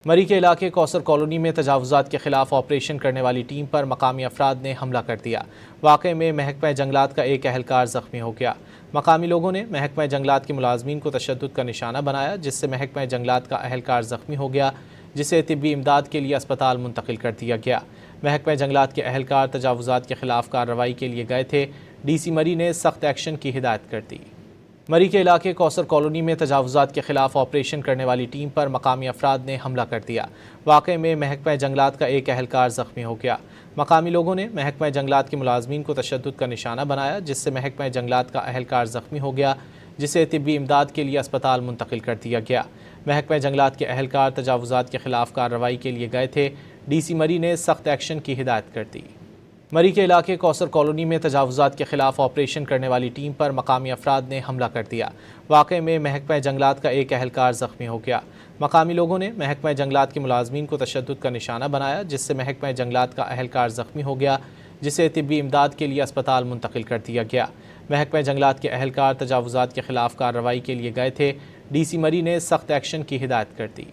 مری کے علاقے کوثر کالونی میں تجاوزات کے خلاف آپریشن کرنے والی ٹیم پر مقامی افراد نے حملہ کر دیا۔ واقعے میں محکمہ جنگلات کا ایک اہلکار زخمی ہو گیا۔ مقامی لوگوں نے محکمہ جنگلات کے ملازمین کو تشدد کا نشانہ بنایا، جس سے محکمہ جنگلات کا اہلکار زخمی ہو گیا، جسے طبی امداد کے لیے اسپتال منتقل کر دیا گیا۔ محکمہ جنگلات کے اہلکار تجاوزات کے خلاف کارروائی کے لیے گئے تھے۔ ڈی سی مری نے سخت ایکشن کی ہدایت کر دی۔ مری کے علاقے کوثر کالونی میں تجاوزات کے خلاف آپریشن کرنے والی ٹیم پر مقامی افراد نے حملہ کر دیا۔ واقعے میں محکمہ جنگلات کا ایک اہلکار زخمی ہو گیا۔ مقامی لوگوں نے محکمہ جنگلات کے ملازمین کو تشدد کا نشانہ بنایا، جس سے محکمہ جنگلات کا اہلکار زخمی ہو گیا، جسے طبی امداد کے لیے اسپتال منتقل کر دیا گیا۔ محکمہ جنگلات کے اہلکار تجاوزات کے خلاف کارروائی کے لیے گئے تھے۔ ڈی سی مری نے سخت ایکشن کی ہدایت کر دی۔ مری کے علاقے کوثر کالونی میں تجاوزات کے خلاف آپریشن کرنے والی ٹیم پر مقامی افراد نے حملہ کر دیا۔ واقعے میں محکمہ جنگلات کا ایک اہلکار زخمی ہو گیا۔ مقامی لوگوں نے محکمہ جنگلات کے ملازمین کو تشدد کا نشانہ بنایا، جس سے محکمہ جنگلات کا اہلکار زخمی ہو گیا، جسے طبی امداد کے لیے اسپتال منتقل کر دیا گیا۔ محکمہ جنگلات کے اہلکار تجاوزات کے خلاف کارروائی کے لیے گئے تھے۔ ڈی سی مری نے سخت ایکشن کی ہدایت کر دی۔